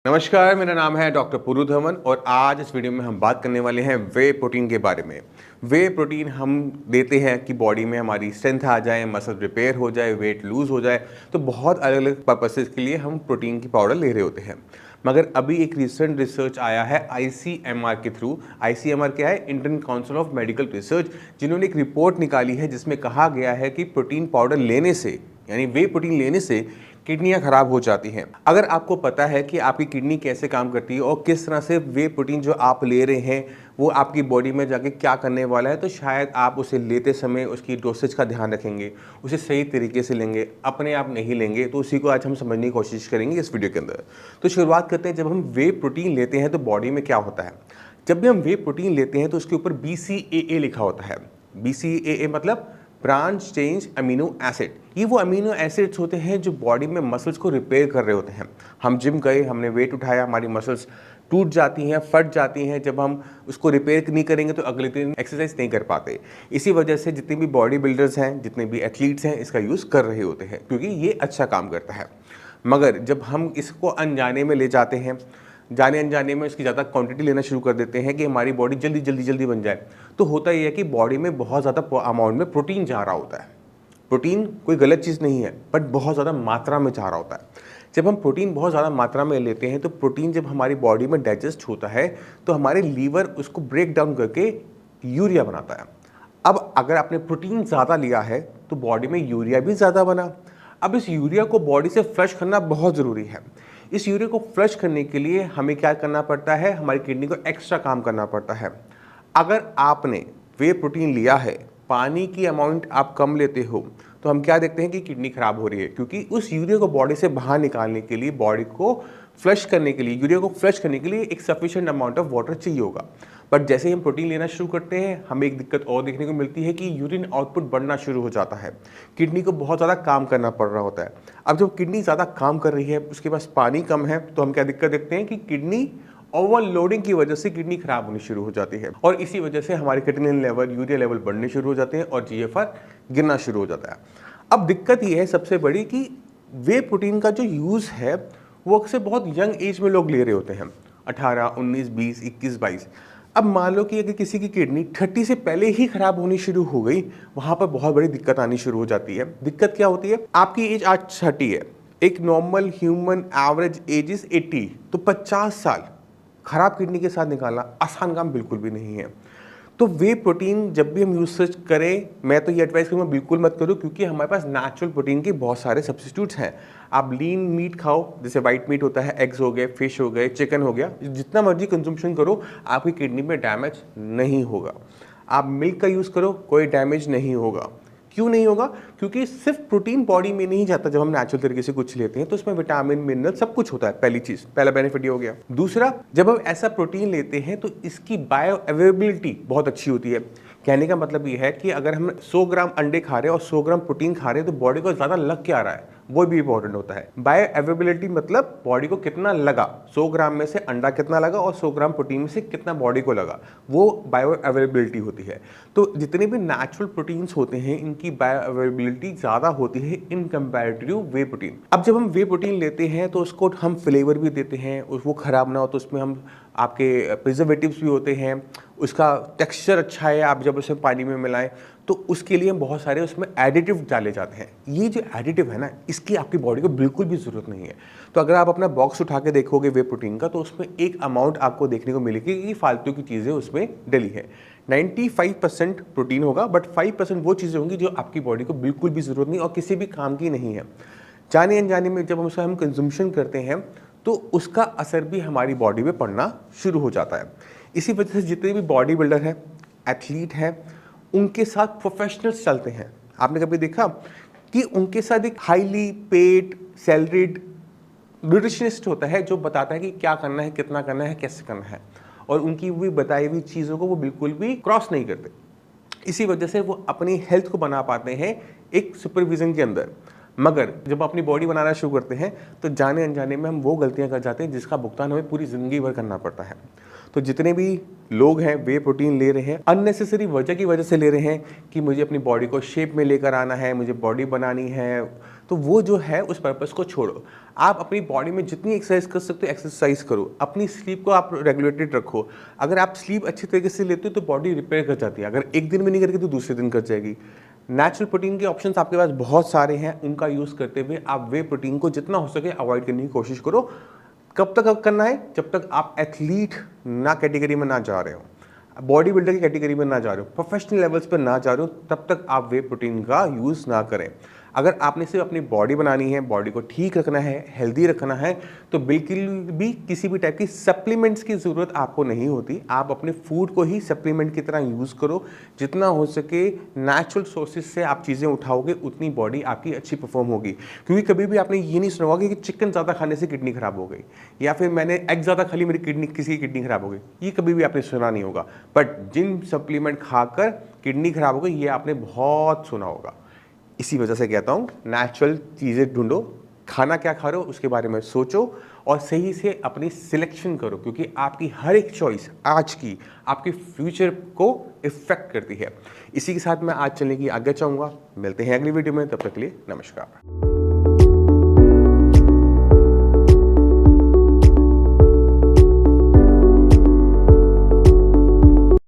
नमस्कार, मेरा नाम है डॉक्टर पुरु धवन और आज इस वीडियो में हम बात करने वाले हैं वे प्रोटीन के बारे में। वे प्रोटीन हम देते हैं कि बॉडी में हमारी स्ट्रेंथ आ जाए, मसल रिपेयर हो जाए, वेट लूज हो जाए। तो बहुत अलग अलग पर्पसेस के लिए हम प्रोटीन की पाउडर ले रहे होते हैं। मगर अभी एक रिसेंट रिसर्च आया है ICMR के थ्रू। ICMR क्या है? Indian council of medical research, जिन्होंने एक रिपोर्ट निकाली है जिसमें कहा गया है कि प्रोटीन पाउडर लेने से, यानी वे प्रोटीन लेने से किडनियां खराब हो जाती हैं। अगर आपको पता है कि आपकी किडनी कैसे काम करती है और किस तरह से वे प्रोटीन जो आप ले रहे हैं वो आपकी बॉडी में जाके क्या करने वाला है, तो शायद आप उसे लेते समय उसकी डोसेज का ध्यान रखेंगे, उसे सही तरीके से लेंगे, अपने आप नहीं लेंगे। तो उसी को आज हम समझने की कोशिश करेंगे इस वीडियो के अंदर। तो शुरुआत करते हैं, जब हम वे प्रोटीन लेते हैं तो बॉडी में क्या होता है। जब भी हम वे प्रोटीन लेते हैं तो उसके ऊपर BCAA लिखा होता है। BCAA मतलब ब्रांच चेंज अमीनो एसिड। ये वो अमीनो एसिड्स होते हैं जो बॉडी में मसल्स को रिपेयर कर रहे होते हैं। हम जिम गए, हमने वेट उठाया, हमारी मसल्स टूट जाती हैं, फट जाती हैं। जब हम उसको रिपेयर नहीं करेंगे तो अगले दिन एक्सरसाइज नहीं कर पाते। इसी वजह से जितने भी बॉडी बिल्डर्स हैं, जितने भी एथलीट्स हैं, इसका यूज़ कर रहे होते हैं क्योंकि ये अच्छा काम करता है। मगर जब हम इसको अनजाने में ले जाते हैं, जाने अनजाने में इसकी ज़्यादा क्वांटिटी लेना शुरू कर देते हैं कि हमारी बॉडी जल्दी बन जाए, तो होता यह है कि बॉडी में बहुत ज़्यादा अमाउंट में प्रोटीन जा रहा होता है। प्रोटीन कोई गलत चीज़ नहीं है, बट बहुत ज़्यादा मात्रा में जा रहा होता है। जब हम प्रोटीन बहुत ज़्यादा मात्रा में लेते हैं तो प्रोटीन जब हमारी बॉडी में डाइजेस्ट होता है तो हमारे लीवर उसको ब्रेक डाउन करके यूरिया बनाता है। अब अगर आपने प्रोटीन ज़्यादा लिया है तो बॉडी में यूरिया भी ज़्यादा बना। अब इस यूरिया को बॉडी से फ्लश करना बहुत ज़रूरी है। इस यूरिया को फ्लश करने के लिए हमें क्या करना पड़ता है, हमारी किडनी को एक्स्ट्रा काम करना पड़ता है। अगर आपने वे प्रोटीन लिया है, पानी की अमाउंट आप कम लेते हो, तो हम क्या देखते हैं कि किडनी खराब हो रही है, क्योंकि उस यूरिया को बॉडी से बाहर निकालने के लिए, बॉडी को फ्लश करने के लिए, यूरिया को फ्लश करने के लिए एक सफिशिएंट अमाउंट ऑफ वाटर चाहिए होगा। बट जैसे ही हम प्रोटीन लेना शुरू करते हैं, हमें एक दिक्कत और देखने को मिलती है कि यूरिन आउटपुट बढ़ना शुरू हो जाता है। किडनी को बहुत ज़्यादा काम करना पड़ रहा होता है। अब जब किडनी ज़्यादा काम कर रही है, उसके पास पानी कम है, तो हम क्या दिक्कत देखते हैं कि किडनी ओवरलोडिंग की वजह से किडनी खराब होनी शुरू हो जाती है और इसी वजह से हमारे क्रिएटिनिन लेवल, यूरिया लेवल बढ़ने शुरू हो जाते हैं और GFR गिरना शुरू हो जाता है। अब दिक्कत ये है सबसे बड़ी कि वे प्रोटीन का जो यूज़ है वो अक्सर बहुत यंग एज में लोग ले रहे होते हैं, 18, 19, 20, 21, 22। अब मान लो कि अगर किसी की किडनी 30 से पहले ही खराब होनी शुरू हो गई, वहाँ पर बहुत बड़ी दिक्कत आनी शुरू हो जाती है। दिक्कत क्या होती है, आपकी एज आज 30 है, एक normal human average age is 80, तो 50 साल खराब किडनी के साथ निकालना आसान काम बिल्कुल भी नहीं है। तो वे प्रोटीन जब भी हम यूज करें, मैं तो ये एडवाइस करूँगा बिल्कुल मत करो, क्योंकि हमारे पास नेचुरल प्रोटीन के बहुत सारे सब्स्टिट्यूट्स हैं। आप लीन मीट खाओ, जैसे वाइट मीट होता है, एग्स हो गए, फिश हो गए, चिकन हो गया, जितना मर्जी कंजम्पशन करो, आपकी किडनी में डैमेज नहीं होगा। आप मिल्क का यूज़ करो, कोई डैमेज नहीं होगा। क्यों नहीं होगा? क्योंकि सिर्फ प्रोटीन बॉडी में नहीं जाता। जब हम नेचुरल तरीके से कुछ लेते हैं तो उसमें विटामिन, मिनरल सब कुछ होता है। पहली चीज, पहला बेनिफिट ये हो गया। दूसरा, जब हम ऐसा प्रोटीन लेते हैं तो इसकी बायो अवेलेबिलिटी बहुत अच्छी होती है। कहने का मतलब ये है कि अगर हम 100 ग्राम अंडे खा रहे हैं और 100 ग्राम प्रोटीन खा रहे हैं तो बॉडी को ज़्यादा लग क्या रहा है, वो भी इंपॉर्टेंट होता है। बायो अवेलेबिलिटी मतलब बॉडी को कितना लगा, 100 ग्राम में से अंडा कितना लगा और 100 ग्राम प्रोटीन में से कितना बॉडी को लगा, वो बायो अवेलेबिलिटी होती है। तो जितने भी नेचुरल प्रोटीन्स होते हैं, इनकी बायो अवेलेबिलिटी ज़्यादा होती है इन कंपैरेटिव वे प्रोटीन। अब जब हम वे प्रोटीन लेते हैं तो उसको हम फ्लेवर भी देते हैं, वो ख़राब ना हो तो उसमें हम आपके प्रिजर्वेटिव्स भी होते हैं, उसका टेक्सचर अच्छा है, आप जब उसे पानी में मिलाएं तो उसके लिए बहुत सारे उसमें एडिटिव डाले जाते हैं। ये जो एडिटिव है ना, इसकी आपकी बॉडी को बिल्कुल भी ज़रूरत नहीं है। तो अगर आप अपना बॉक्स उठा के देखोगे वे प्रोटीन का, तो उसमें एक अमाउंट आपको देखने को मिलेगी कि फालतू की चीज़ें उसमें डली है। 95% प्रोटीन होगा, बट 5% वो चीज़ें होंगी जो आपकी बॉडी को बिल्कुल भी ज़रूरत नहीं और किसी भी काम की नहीं है। जाने अनजाने में जब हम कंज्यूमशन करते हैं तो उसका असर भी हमारी बॉडी में पड़ना शुरू हो जाता है। इसी वजह से जितने भी बॉडी बिल्डर हैं, एथलीट हैं, उनके साथ प्रोफेशनल्स चलते हैं। आपने कभी देखा कि उनके साथ एक हाईली पेड सैलरीड न्यूट्रिशनिस्ट होता है जो बताता है कि क्या करना है, कितना करना है, कैसे करना है, और उनकी भी बताई हुई चीज़ों को वो बिल्कुल भी क्रॉस नहीं करते। इसी वजह से वो अपनी हेल्थ को बना पाते हैं एक सुपरविजन के अंदर। मगर जब अपनी बॉडी बनाना शुरू करते हैं तो जाने अनजाने में हम वो गलतियां कर जाते हैं जिसका भुगतान हमें पूरी ज़िंदगी भर करना पड़ता है। तो जितने भी लोग हैं वे प्रोटीन ले रहे हैं अननेसेसरी वजह की वजह से ले रहे हैं कि मुझे अपनी बॉडी को शेप में लेकर आना है, मुझे बॉडी बनानी है, तो वो जो है उस पर्पस को छोड़ो। आप अपनी बॉडी में जितनी एक्सरसाइज कर सकते हो एक्सरसाइज करो, अपनी स्लीप को आप रेगुलेटेड रखो। अगर आप स्लीप अच्छी तरीके से लेते हो तो बॉडी रिपेयर कर जाती है, अगर एक दिन में नहीं करेगी तो दूसरे दिन कर जाएगी। नेचुरल प्रोटीन के ऑप्शंस आपके पास बहुत सारे हैं, उनका यूज़ करते हुए आप वे प्रोटीन को जितना हो सके अवॉइड करने की कोशिश करो। कब तक करना है? जब तक आप एथलीट ना कैटेगरी में ना जा रहे हो, बॉडी बिल्डर की कैटेगरी में ना जा रहे हो, प्रोफेशनल लेवल्स पर ना जा रहे हो, तब तक आप वे प्रोटीन का यूज़ ना करें। अगर आपने सिर्फ अपनी बॉडी बनानी है, बॉडी को ठीक रखना है, हेल्दी रखना है, तो बिल्कुल भी किसी भी टाइप की सप्लीमेंट्स की ज़रूरत आपको नहीं होती। आप अपने फूड को ही सप्लीमेंट की तरह यूज़ करो। जितना हो सके नेचुरल सोर्सेज से आप चीज़ें उठाओगे उतनी बॉडी आपकी अच्छी परफॉर्म होगी। क्योंकि कभी भी आपने ये नहीं सुना होगा कि चिकन ज़्यादा खाने से किडनी खराब हो गई, या फिर मैंने एग ज़्यादा खा ली मेरी किडनी किसी की किडनी खराब हो गई, ये कभी भी आपने सुना नहीं होगा। बट जिन सप्लीमेंट खाकर किडनी खराब हो गई ये आपने बहुत सुना होगा। इसी वजह से कहता हूँ नेचुरल चीज़ें ढूंढो, खाना क्या खा रहे हो उसके बारे में सोचो और सही से अपनी सिलेक्शन करो, क्योंकि आपकी हर एक चॉइस आज की आपके फ्यूचर को इफेक्ट करती है। इसी के साथ मैं आज चलने की आज्ञा चाहूँगा। मिलते हैं अगली वीडियो में, तब तक के लिए नमस्कार।